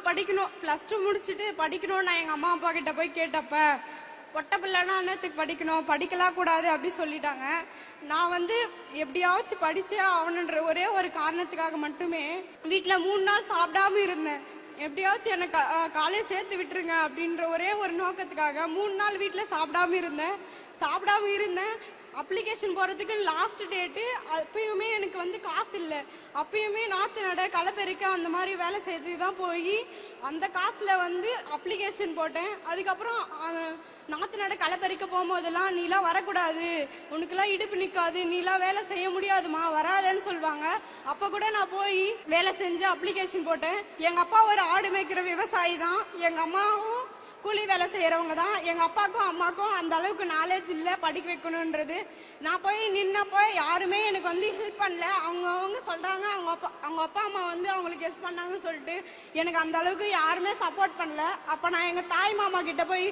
நான் படிக்கணும், +2 முடிச்சுட்டு படிக்கணும்னு நான் எங்கள் அம்மா அப்பா கிட்ட போய் கேட்டப்ப, பொட்ட பிள்ளைனா என்னத்துக்கு படிக்கணும், படிக்கலாம் கூடாது அப்படி சொல்லிட்டாங்க. நான் வந்து எப்படியாச்சும் படிச்சே ஆகணுன்ற ஒரே ஒரு காரணத்துக்காக மட்டுமே வீட்டில் 3 நாள் சாப்பிடாம இருந்தேன். எப்படியாச்சும் எனக்கு காலேஜ் சேர்த்து விட்டுருங்க அப்படின்ற ஒரே ஒரு நோக்கத்துக்காக 3 நாள் வீட்டில் சாப்பிடாம இருந்தேன். அப்ளிகேஷன் போகிறதுக்கு லாஸ்ட் டேட்டு. அப்பயுமே எனக்கு வந்து காசு இல்லை. அப்பயுமே நாற்று நட, களப்பெருக்க அந்த மாதிரி வேலை செய்து தான் போய் அந்த காசில் வந்து அப்ளிகேஷன் போட்டேன். அதுக்கப்புறம் நாற்று நட, களப்பெருக்க போகும்போதெல்லாம் நீலாம் வரக்கூடாது, உனக்குலாம் இடுப்பு நிற்காது, நீலாம் வேலை செய்ய முடியாதுமா, வராதேன்னு சொல்லுவாங்க. அப்போ கூட நான் போய் வேலை செஞ்சு அப்ளிகேஷன் போட்டேன். எங்கள் அப்பா ஒரு ஆடு மேய்க்கிற விவசாயி தான், எங்கள் அம்மாவும் கூலி வேலை செய்கிறவங்க தான். எங்கள் அப்பாவுக்கும் அம்மாவுக்கும் அந்த அளவுக்கு நாலேஜ் இல்லை படிக்க வைக்கணுன்றது. நான் போய் நின்னப்போ யாருமே எனக்கு வந்து ஹெல்ப் பண்ணல. அவங்க சொல்கிறாங்க அவங்க அப்பா அம்மா வந்து அவங்களுக்கு ஹெல்ப் பண்ணாங்கன்னு சொல்லிட்டு எனக்கு அந்த அளவுக்கு யாருமே சப்போர்ட் பண்ணல. அப்போ நான் எங்கள் தாய் மாமா கிட்ட போய்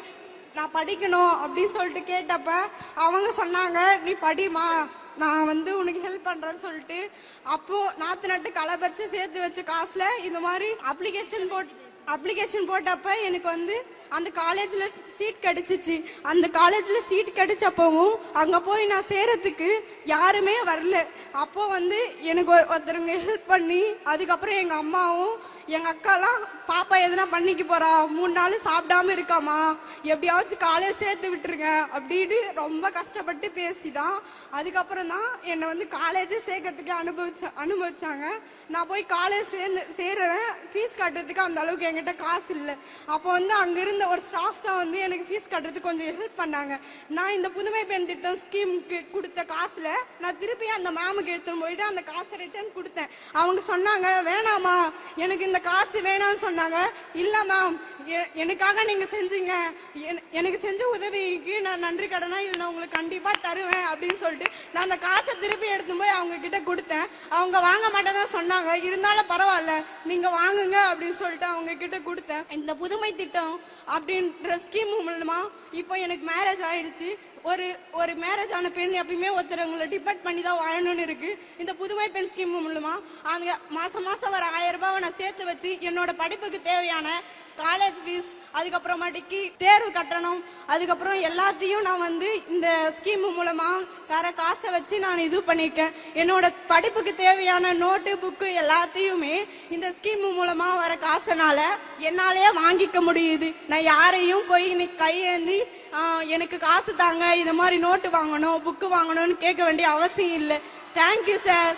நான் படிக்கணும் அப்படின்னு சொல்லிட்டு கேட்டப்ப அவங்க சொன்னாங்க, நீ படிமா, நான் வந்து உனக்கு ஹெல்ப் பண்ணுறேன்னு சொல்லிட்டு அப்போது நாற்று நட்டு களை பறிச்சு சேர்த்து வச்ச காசில் இந்த மாதிரி அப்ளிகேஷன் போட்டப்ப எனக்கு வந்து அந்த காலேஜில் சீட் கிடைச்சிச்சு. அந்த காலேஜில் சீட் கிடைச்சப்பவும் அங்கே போய் நான் சேரத்துக்கு யாருமே வரல. அப்போ வந்து எனக்கு ஒருத்தருங்க ஹெல்ப் பண்ணி, அதுக்கப்புறம் எங்கள் அம்மாவும் எங்கள் அக்காலாம், பாப்பா எதுனா பண்ணிக்க போறா, 3 நாள் சாப்பிடாம இருக்காமா, எப்படியாச்சும் காலேஜ் சேர்த்து விட்டுருங்க அப்படின்னு ரொம்ப கஷ்டப்பட்டு பேசிதான் அதுக்கப்புறம் தான் என்னை வந்து காலேஜே சேர்க்கறதுக்கு அனுபவிச்சாங்க. நான் போய் காலேஜ் சேர்றேன். ஃபீஸ் கட்டுறதுக்கு அந்த அளவுக்கு என்கிட்ட காசு இல்லை. அப்போ வந்து அங்கே இருந்த ஒரு ஸ்டாஃப் தான் வந்து எனக்கு ஃபீஸ் கட்டுறதுக்கு கொஞ்சம் ஹெல்ப் பண்ணாங்க. நான் இந்த புதுமை பெண் திட்டம் ஸ்கீமுக்கு கொடுத்த காசில் நான் திருப்பி அந்த மேமுக்கு எடுத்துன்னு போயிட்டு அந்த காசை ரிட்டர்ன் கொடுத்தேன். அவங்க சொன்னாங்க, வேணாமா, எனக்கு இந்த காசு வேணாம்னு சொன்னாங்க. இல்லை மேம், எனக்காக நீங்கள் செஞ்சீங்க, எனக்கு செஞ்ச உதவிக்கு நான் நன்றி கடனா இது நான் உங்களுக்கு கண்டிப்பாக தருவேன் அப்படின்னு சொல்லிட்டு நான் அந்த காசை திருப்பி எடுத்து போய் அவங்க கிட்ட கொடுத்தேன். அவங்க வாங்க மாட்டேதான் சொன்னாங்க. இருந்தாலும் பரவாயில்ல, நீங்கள் வாங்குங்க அப்படின்னு சொல்லிட்டு அவங்க கிட்ட கொடுத்தேன். இந்த புதுமை திட்டம் அப்படின்ற ஸ்கீம் மூலமா இப்போ எனக்கு மேரேஜ் ஆயிடுச்சு. ஒரு மேரேஜ் ஆன பெண் எப்பயுமே ஒருத்தரவங்களை டிபெண்ட் பண்ணி தான் வாழணும்னு இருக்கு. இந்த புதுமை பெண் ஸ்கீம் மூலமா அவங்க மாசம் வர 1000 ரூபாவை நான் சேர்த்து வச்சு என்னோட படிப்புக்கு தேவையான காலேஜ் ஃபீஸ், அதுக்கப்புறமாட்டிக்கு தேர்வு கட்டணம், அதுக்கப்புறம் எல்லாத்தையும் நான் வந்து இந்த ஸ்கீம் மூலமா வேற காசை வச்சு நான் இது பண்ணியிருக்கேன். என்னோட படிப்புக்கு தேவையான நோட்டு, புக்கு எல்லாத்தையுமே இந்த ஸ்கீம் மூலமா வர காசுனால என்னாலே வாங்கிக்க முடியுது. நான் யாரையும் போய் இன்னைக்கு கையேந்தி எனக்கு காசு தாங்க, இது மாதிரி நோட்டு வாங்கணும், புக்கு வாங்கணும்னு கேட்க வேண்டிய அவசியம் இல்லை. Thank you sir.